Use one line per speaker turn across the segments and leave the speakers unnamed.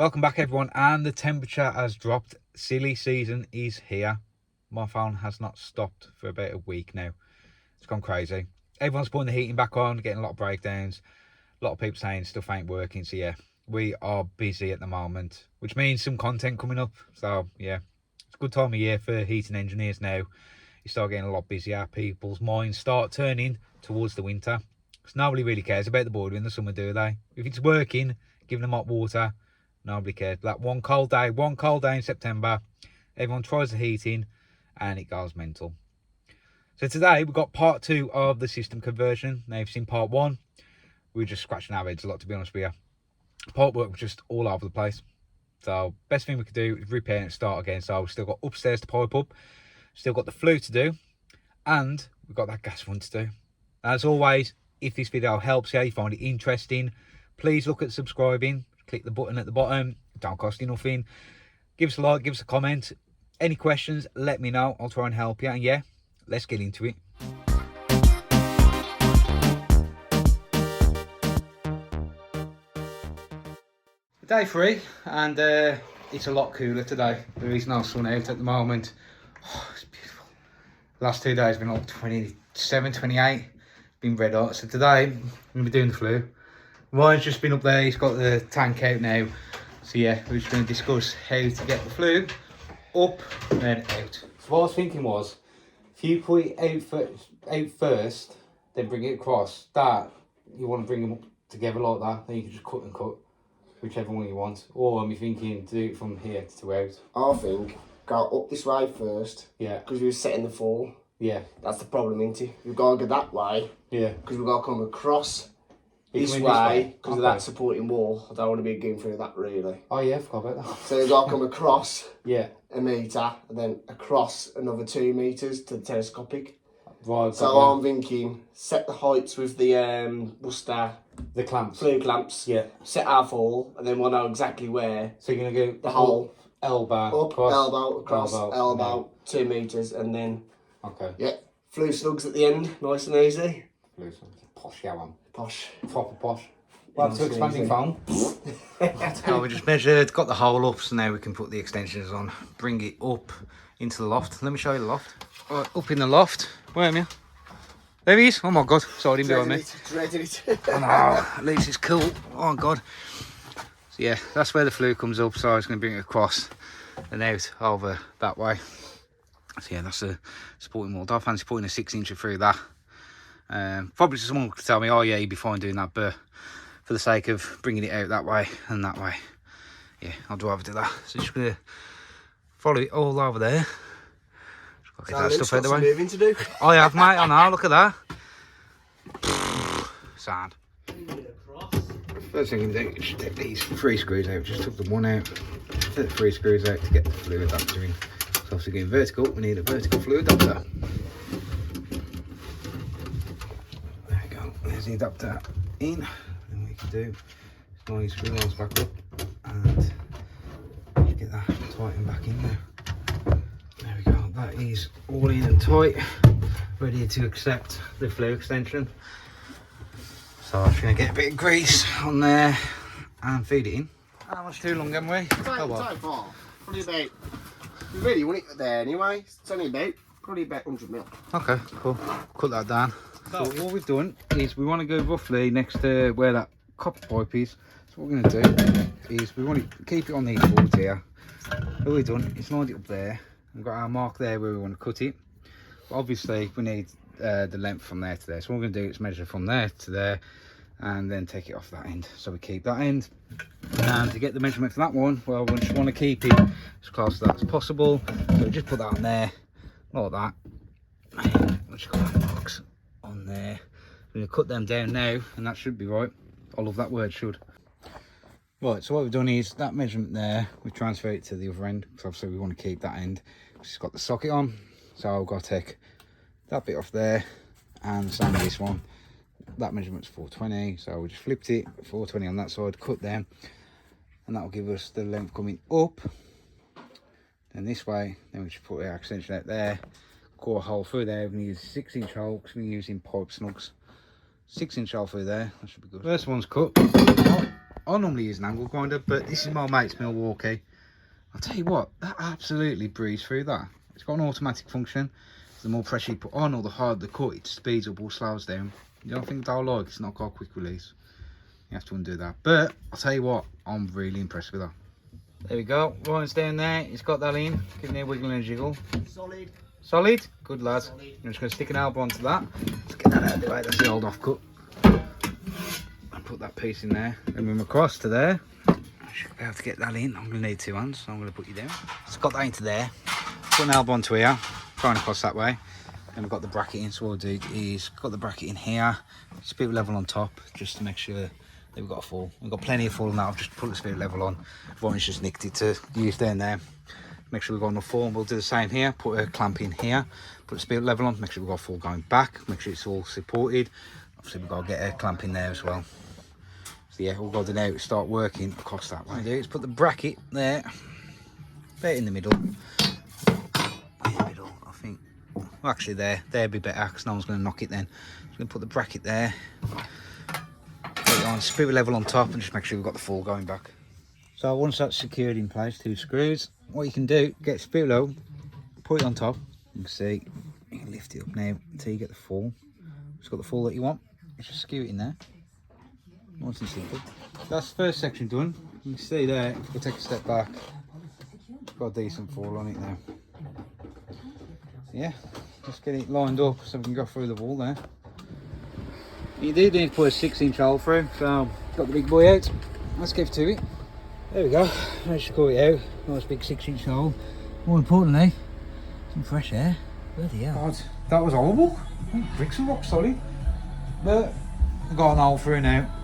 Welcome back everyone, and the temperature has dropped. Silly season is here. My phone has not stopped for about a week now. It's gone crazy. Everyone's putting the heating back on, getting a lot of breakdowns. A lot of people saying stuff ain't working. So yeah, we are busy at the moment, which means some content coming up. So yeah, it's a good time of year for heating engineers now. You start getting a lot busier. People's minds start turning towards the winter. Because nobody really cares about the boiler in the summer, do they? If it's working, giving them hot water, nobody cares. Like one cold day in September, everyone tries the heating and it goes mental. So today we've got part 2 of the system conversion. Now you've seen part 1. We were just scratching our heads a lot, to be honest with you. Pipework was just all over the place. So best thing we could do is repair and start again. So we've still got upstairs to pipe up, still got the flue to do, and we've got that gas run to do. As always, if this video helps you find it interesting, please look at subscribing. Click the button at the bottom. Don't cost you nothing. Give us a like, give us a comment. Any questions, let me know. I'll try and help you. And yeah, let's get into it. Day 3, and it's a lot cooler today. There is no sun out at the moment. Oh, it's beautiful. The last 2 days have been like 27, 28. Been red hot. So today, I'm going to be doing the flue. Ryan's just been up there, he's got the tank out now. So yeah, we're just going to discuss how to get the flue up and then out. So what I was thinking was, if you put it out first, then bring it across, that, you want to bring them up together like that, then you can just cut and cut, whichever one you want. Or I'm thinking to do it from here to out.
I think go up this way first.
Yeah.
Because we were setting the fall.
Yeah.
That's the problem, isn't it? We've got to go that way.
Yeah.
Because we've got to come across this way because of that supporting wall. I don't want to be going through that really.
Oh yeah, I forgot about that.
So we've got to come across
yeah,
a metre and then across another 2 metres to the telescopic.
Right.
So I'm thinking set the heights with the Worcester,
the clamps,
flue clamps.
Yeah.
Set our fall and then we'll know exactly where.
So you're gonna go
the hole,
elbow,
up,
across,
elbow, across, elbow, 2 metres and then.
Okay.
Yeah. Flue slugs at the end, nice and easy.
Flue slugs, posh, yeah, one.
Posh.
Proper posh. Well, to expanding foam. So we just measured, got the hole up, so now we can put the extensions on, bring it up into the loft. Let me show you the loft. Right, up in the loft. Where am I? There he is. Oh my god, sorry, behind me.
Dreaded it.
Oh no, at least it's cool. Oh god. So yeah, that's where the flue comes up, so I was going to bring it across and out over that way. So yeah, that's a supporting wall. I fancy putting a 6-incher through that. Probably someone could tell me, oh yeah, you'd be fine doing that, but for the sake of bringing it out that way and that way, yeah, I'd rather do that. So just gonna follow it all over there. Just gotta get that stuff out the way.
Moving to do.
Oh yeah, mate, I know, look at that. Sad. First thing I'm going to do is take these 3 screws out. Just took the one out, take the 3 screws out to get the flue adapter in. So obviously going vertical, we need a vertical flue adapter. There we go, there's the adapter in. And we can do is line these screw holes back up and get that tightened back in there. There we go, that is all in and tight, ready to accept the flue extension. So I'm just going to get a bit of grease on there and feed it in. How much too long, haven't we?
So far, probably about, we really want it there anyway. It's only about, probably about 100 mil.
Okay, cool. Cut that down. So what we've done is we want to go roughly next to where that copper pipe is. So what we're going to do is we want to keep it on these boards here. What we've done is lined it up there. We've got our mark there where we want to cut it. But obviously we need the length from there to there. So what we're going to do is measure from there to there and then take it off that end. So we keep that end. And to get the measurement for that one, well, we just want to keep it as close to that as possible. So we just put that on there, like that. And we'll just got that marks on there. We're going to cut them down now, and that should be right. I love that word, should. Right, so what we've done is that measurement there, we transfer it to the other end, because obviously we want to keep that end. It's got the socket on, so I've got to take that bit off there, and the same with this one. That measurement's 420, so we just flipped it, 420 on that side, cut them, and that will give us the length coming up. Then this way, then we just put our extension out there, core a hole through there. We're going to use a 6-inch hole because we're using pipe snugs. 6-inch hole through there, that should be good. First one's cut. I normally use an angle grinder, but this is my mate's Milwaukee. I'll tell you what, that absolutely breezed through that. It's got an automatic function. So the more pressure you put on or the harder the cut, it speeds up or slows down. You don't think they'll like it's not got a quick release. You have to undo that. But I'll tell you what, I'm really impressed with that. There we go, Ryan's down there, he's got that in, giving it a wiggle and a jiggle.
Solid.
Solid? Good lad.
Solid.
I'm just going to stick an elbow onto that. Let's get that out of the way, that's the old offcut. And put that piece in there. And move across to there. I should be able to get that in. I'm going to need 2 hands, so I'm going to put you down. Just got that into there. Put an elbow onto here, going across that way. And we've got the bracket in, so what we'll do is got the bracket in here. Spirit level on top, just to make sure that we've got a fall. We've got plenty of fall now. I've just put the spirit level on. Ryan's just nicked it to use down there. Make sure we've got enough fall. We'll do the same here. Put a clamp in here. Put the spirit level on. Make sure we've got fall going back. Make sure it's all supported. Obviously, we've got to get a clamp in there as well. So yeah, we'll go to now start working across that way. What we do is put the bracket there, about in the middle. In the middle, I think. Well, actually, there'd be better because no one's going to knock it then. Just going to put the bracket there. Put it on spirit level on top and just make sure we've got the fall going back. So once that's secured in place, 2 screws, what you can do, get spirit level, put it on top. You can see, you can lift it up now until you get the fall. It's got the fall that you want. You just skew it in there. Nice and simple. That's the first section done. You can see there, if we take a step back, it's got a decent fall on it now. Yeah, let's get it lined up so we can go through the wall there. You do need to put a 6-inch hole through, so got the big boy out. Let's get to it. There we go, let's just cut it out. Nice big 6-inch hole. More importantly, some fresh air. Bloody hell. God, that was horrible. Bricks and rock solid. But I've got an hole through now.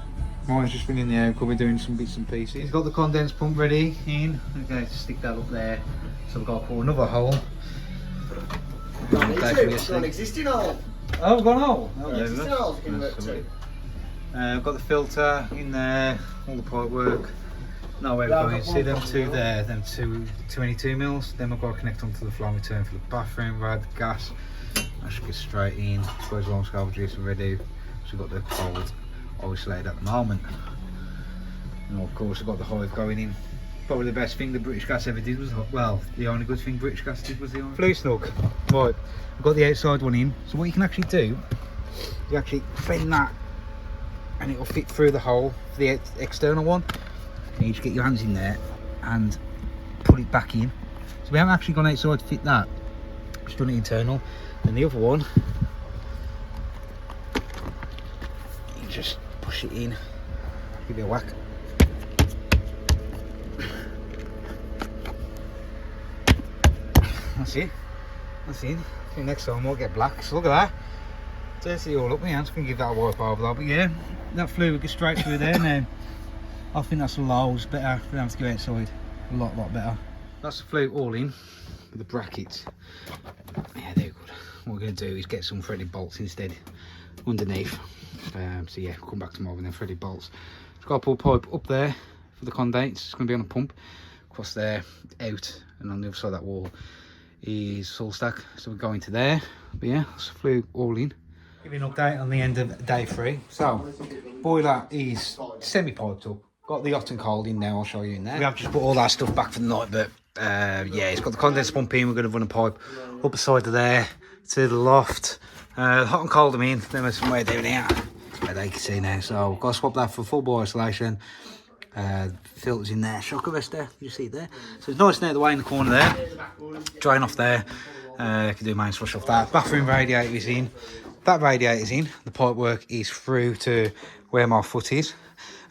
Mine's just been in the air, could be doing some bits and pieces. He's got the condense pump ready in. We're going to stick that up there. So we've got to put another hole.
It's got an existing hole.
Oh, we've got a hole. Oh,
Yeah, existing hole's going to work too.
I've got the filter in there, all the pipe work. No way we're going. See them 2 there, them 2 22 mils. Then we've got to connect onto the flow return for the bathroom, rad, gas. That should get straight in. Suppose long scale juice already. So we've got the cold isolated at the moment. And of course we've got the hive going in. Probably the best thing the British Gas ever did was, well, the only good thing British Gas did was the Flue snug. Right, we've got the outside one in. So what you can actually do, you actually bend that and it will fit through the hole for the external one. And you just get your hands in there and put it back in. So we haven't actually gone outside to fit that, just done it internal. And the other one, you just push it in, give it a whack. That's it. That's it. I think next time we'll get black. So look at that. Dirty all up my hands. Can give that a wipe over that. But yeah, that Flue will get straight through there now. I think that's loads better for them to go outside. A lot better. That's the Flue all in with the brackets. Yeah, they're good. What we're going to do is get some threaded bolts instead underneath. So yeah, we'll come back tomorrow with them threaded bolts. Just got to pull a pipe up there for the condense. It's going to be on a pump. Across there, out, and on the other side of that wall is full stack. So we're going to there. But yeah, that's the Flue all in. Give you an update on the end of day 3. So, boiler is semi-piped up. Got the hot and cold in now, I'll show you in there. We have just put all that stuff back for the night, but yeah, it's got the condenser pump in. We're going to run a pipe up the side of there to the loft. Hot and cold them in, then there's somewhere down here, as you can see now. So, we've got to swap that for full bore isolation. Filters in there, shock arrestor, you see it there. So it's nice and out of the way in the corner there. Drain off there. You can do mains flush off that. Bathroom radiator is in. That radiator is in. The pipe work is through to where my foot is.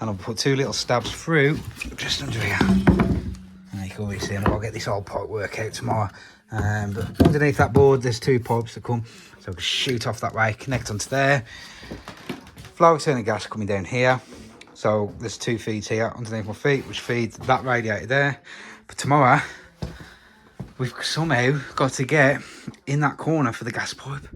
And I'll put 2 little stabs through just under here. And you can always see, and I'll get this old pipe work out tomorrow. But underneath that board, there's 2 pipes that come. So I can shoot off that way, connect onto there. Flow return and gas coming down here. So there's 2 feeds here underneath my feet, which feeds that radiator there. But tomorrow, we've somehow got to get in that corner for the gas pipe.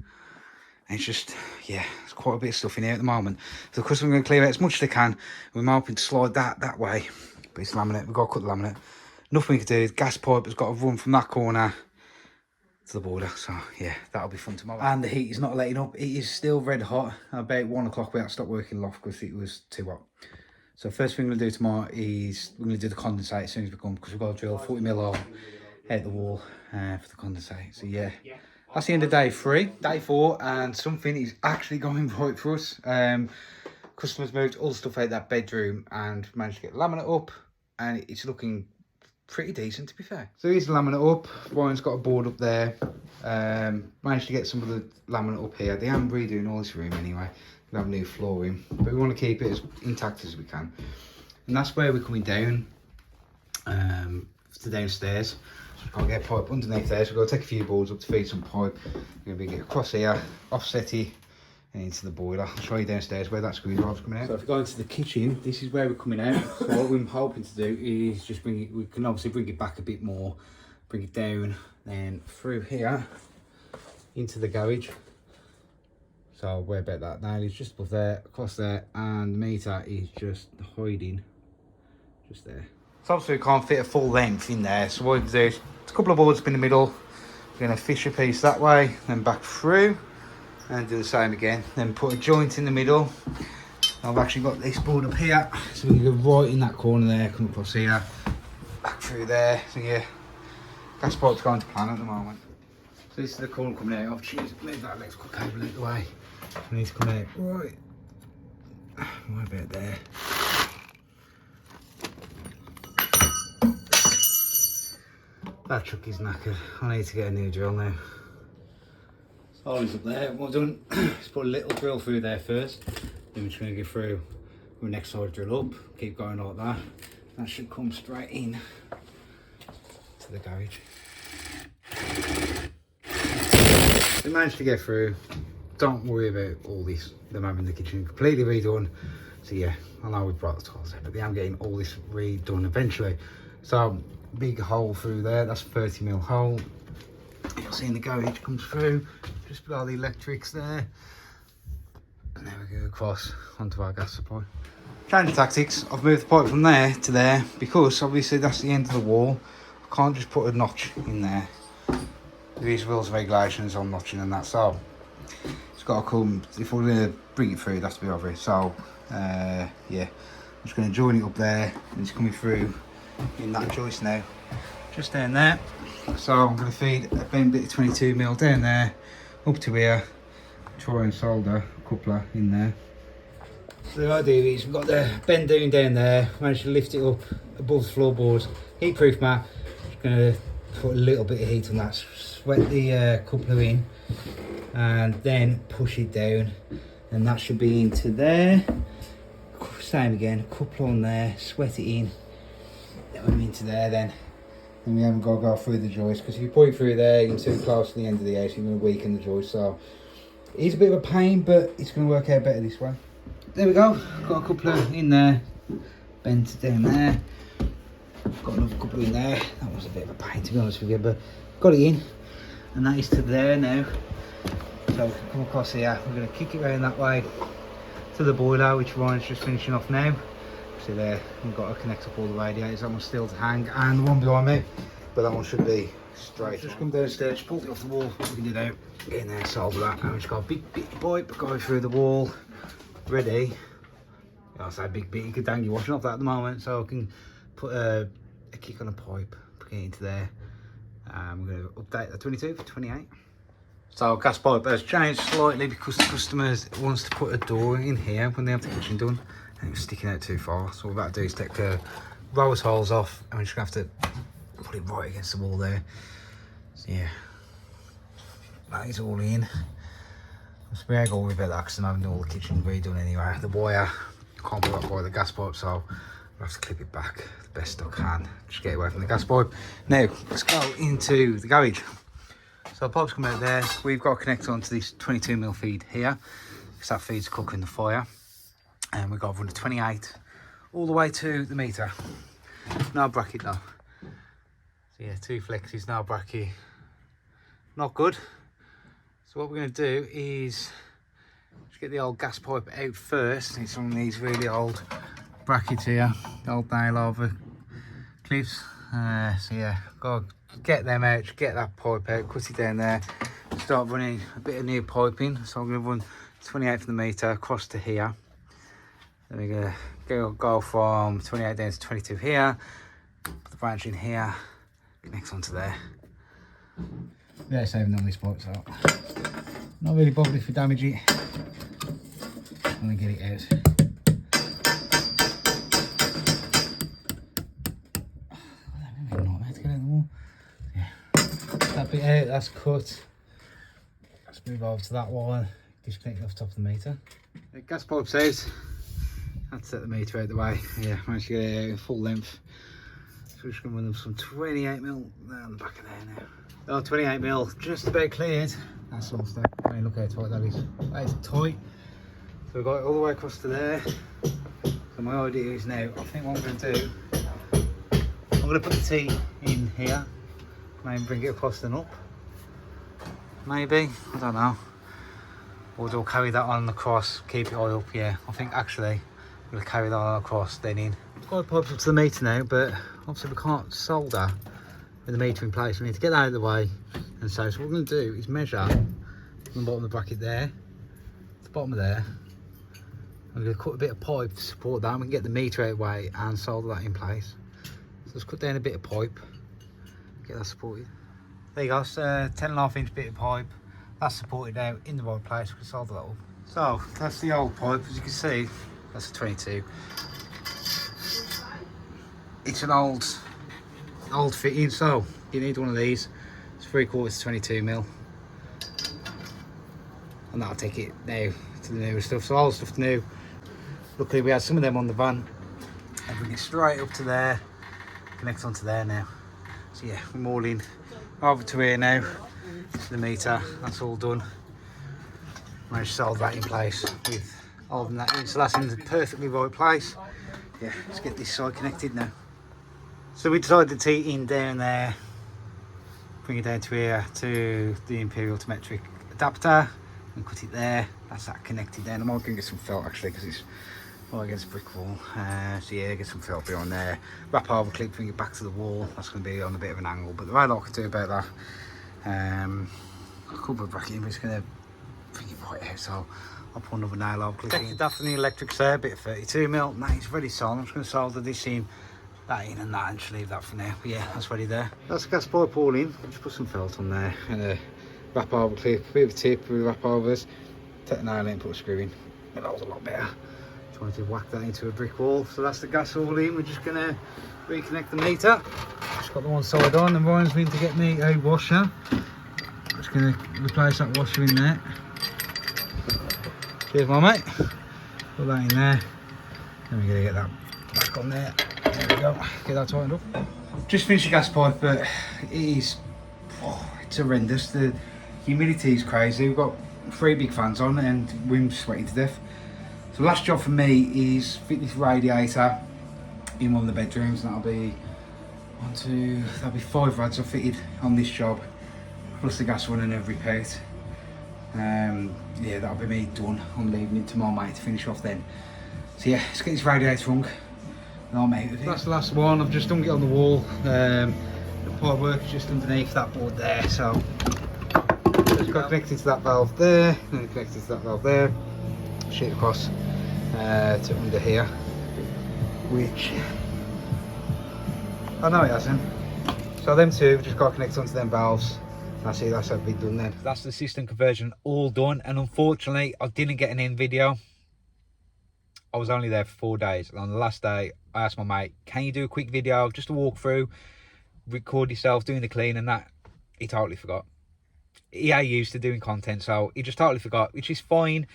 And it's just, yeah, there's quite a bit of stuff in here at the moment. So of course I'm going to clear out as much as I can. We're hoping to slide that way. But it's laminate, we've got to cut the laminate. Nothing we can do, the gas pipe has got to run from that corner to the border. So yeah, that'll be fun tomorrow. And the heat is not letting up. It is still red hot. About 1 o'clock we had to stop working loft because it was too hot. So first thing we're going to do tomorrow is we're going to do the condensate as soon as we come, because we've got to drill 40mm hole out the wall for the condensate. So yeah, that's the end of day 3. Day 4, and something is actually going right for us. Customers moved all the stuff out of that bedroom and managed to get laminate up, and it's looking pretty decent, to be fair. So here's the laminate up. Ryan's got a board up there. Managed to get some of the laminate up here. They am redoing all this room anyway. We have new flooring, but we want to keep it as intact as we can. And that's where we're coming down to downstairs. So we've got to get a pipe underneath there. So we've got to take a few boards up to feed some pipe. We're going to bring it across here, offsetty, and into the boiler. I'll show you downstairs where that screw drive's coming out. So if we go into the kitchen, this is where we're coming out. So what we're hoping to do is just bring it, we can obviously bring it back a bit more, bring it down, then through here into the garage. So we're about that now, it's just above there, across there, and the meter is just hiding just there. So obviously we can't fit a full length in there, so what we do is a couple of boards up in the middle. We're going to fish a piece that way, then back through, and do the same again. Then put a joint in the middle. I've actually got this board up here, so we can go right in that corner there, come across here, back through there. So yeah, gas pipe's going to plan at the moment. So this is the corner coming out. I've chosen to move that electrical cable out of the way. We need to come out right about there. That truck is knackered. I need to get a new drill now. So all is up there. What I've done is put a little drill through there first. Then we're just going to go through the next side drill up. Keep going like that. That should come straight in to the garage. We managed to get through. Don't worry about all this, them having the kitchen completely redone. So yeah, I know we brought the tiles out, but I am getting all this redone eventually. So big hole through there, that's 30mm hole. You'll see in the garage comes through, just below the electrics there. And there we go across onto our gas supply. Change of tactics, I've moved the pipe from there to there, because obviously that's the end of the wall. I can't just put a notch in there. There is rules and regulations on notching and that, so it's got to come, if we're going to bring it through, it has to be over it. So yeah, I'm just going to join it up there, and it's coming through in that joist now, just down there. So I'm going to feed a bend bit of 22mm down there, up to here, try and solder a coupler in there. So the idea is we've got the bend down there, managed to lift it up above the floorboards, heatproof mat. Just going to put a little bit of heat on that, sweat the coupler in, and then push it down, and that should be into there. Same again, coupler on there, sweat it in, then we're into there then. And we haven't got to go through the joist, because if you put it through there, you're too close to the end of the house, you're going to weaken the joist. So it's a bit of a pain, but it's going to work out better this way. There we go, got a coupler in there, bent down there. Got another couple in there. That was a bit of a pain, to be honest with you, but got it in, and that is to there now. So we can come across here. We're going to kick it around that way to the boiler, which Ryan's just finishing off now. See there, we've got to connect up all the radiators. That one's still to hang, and the one behind me, but that one should be straight. Just come downstairs, pulled it off the wall. We can do that. Get in there, solder that. And we've just got a big bit of pipe going through the wall, ready. I say big bit. You could hang your washing off that at the moment, so I can put a kick on a pipe, put it into there. We're going to update the 22 for 28. So gas pipe has changed slightly because the customer wants to put a door in here when they have the kitchen done, and it was sticking out too far. So what we're about to do is take the rose holes off, and we're just going to have to put it right against the wall there. So yeah, that is all in. So we ain't going about that because I'm having all the kitchen redone anyway. The wire can't be up by the gas pipe, so I'll have to clip it back the best I can. Just get away from the gas pipe. Now, let's go into the garage. So the pipe's coming out there. We've got to connect onto this 22mm feed here, because that feeds cooking the fire. And we've got to run a 28 all the way to the meter. No bracket though. So yeah, 2 flexes, no bracket. Not good. So what we're going to do is just get the old gas pipe out first. It's on these really old brackets here, the old nail over clips. So yeah, got to get them out, just get that pipe out, cut it down there, start running a bit of new piping. So I'm going to run 28 from the meter across to here. Then we're going to go from 28 down to 22 here. Put the branch in here, connects onto there. Yeah, saving on this boat, so not really bothered if we damage it. I'm gonna get it out. That bit out, that's cut. Let's move over to that one. Disconnect off top of the meter. The gas pipe's out. Had to set the meter out the way. Yeah, managed to get it out in full length. So we're just going to run them some 28mm down the back of there now. Oh, 28mm, just about cleared. That's all stuff. I mean, look how tight that is. That is tight. So we've got it all the way across to there. So my idea is now, I think what I'm going to do, I'm going to put the T in here. Maybe bring it across and up. Maybe, I don't know. Or do I carry that on across, keep it all up? Yeah, I think actually I'm going to carry that on across, then in. I've got the pipes up to the meter now, but obviously we can't solder with the meter in place. We need to get that out of the way. And so what we're going to do is measure from the bottom of the bracket there, to the bottom of there. I'm going to cut a bit of pipe to support that. We can get the meter out of the way and solder that in place. So let's cut down a bit of pipe. Get that supported. There you go, it's a 10.5-inch bit of pipe. That's supported out in the right place. We can solder that up. So that's the old pipe, as you can see. That's a 22. It's an old fitting, so you need one of these. It's 3/4 22mm, and that'll take it now to the newer stuff. So old stuff new. Luckily we had some of them on the van. And bring it straight up to there. Connects onto there now. So yeah, we're mooring over to here now, to the meter. That's all done. Managed to solder that in place with holding that in, so that's in the perfectly right place. Yeah, let's get this side connected now. So we decided to tee in down there, bring it down to here to the Imperial to metric adapter and cut it there. That's that connected there. I might go get some felt actually because it's right against a brick wall. So yeah, get some felt on there. Wrap over clip, bring it back to the wall. That's going to be on a bit of an angle, but the way I can do about that, a couple of bracket, but it's going to bring it right out. So I'll put another nail over clip in. That from the electrics there, bit of 32mm. Now it's ready soldered. I'm just going to solder this in, that in and that, and just leave that for now. But yeah, that's ready there. That's the gas pipe all in. Just put some felt on there and a wrap over clip, a bit of a tip with wrap overs. Take the nail in, put a screw in. It holds a lot better. Trying to whack that into a brick wall. So that's the gas all in. We're just going to reconnect the meter. Just got the one side on, and Ryan's been to get me a washer. Just going to replace that washer in there. Cheers, my mate. Put that in there. Then we're going to get that back on there. There we go. Get that tightened up. Just finished the gas pipe, but it is, it's horrendous. The humidity is crazy. We've got 3 big fans on, and we're sweating to death. So the last job for me is fit this radiator in one of the bedrooms, and that'll be 5 rads I've fitted on this job, plus the gas running every repaired. Yeah, that'll be me done. I'm leaving it to my mate to finish off then. So yeah, let's get this radiator hung and I'll make it. That's the last one. I've just hung it on the wall. The pipework is just underneath that board there, so just got connected to that valve there, and then connected to that valve there. Straight across to under here, which I know it hasn't. So them two have just got connected onto them valves. That's it, that's everything done then. That's the system conversion all done, and unfortunately I didn't get an in video. I was only there for 4 days, and on the last day I asked my mate, can you do a quick video, just a walkthrough, record yourself doing the clean, and that he totally forgot. He ain't used to doing content, so he just totally forgot, which is fine.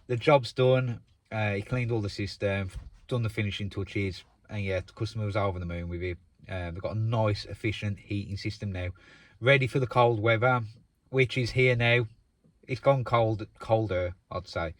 The job's done. He cleaned all the system, done the finishing touches, and yeah, the customer was over the moon with it. They've got a nice, efficient heating system now, ready for the cold weather, which is here now. It's gone colder, I'd say.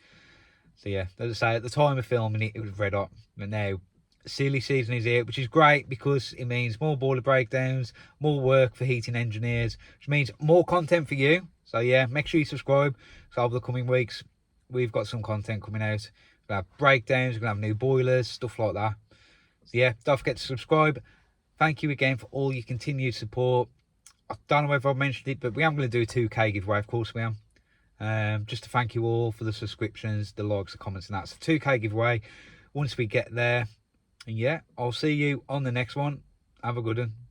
So yeah, as I say, at the time of filming it, it was red hot, but now silly season is here, which is great because it means more boiler breakdowns, more work for heating engineers, which means more content for you. So yeah, make sure you subscribe. So over the coming weeks, we've got some content coming out. We'll have breakdowns, we're going to have new boilers, stuff like that. So yeah, don't forget to subscribe. Thank you again for all your continued support. I don't know whether I've mentioned it, but we are going to do a 2K giveaway, of course we are. Just to thank you all for the subscriptions, the likes, the comments and that. So 2K giveaway. once we get there. And yeah, I'll see you on the next one. Have a good one.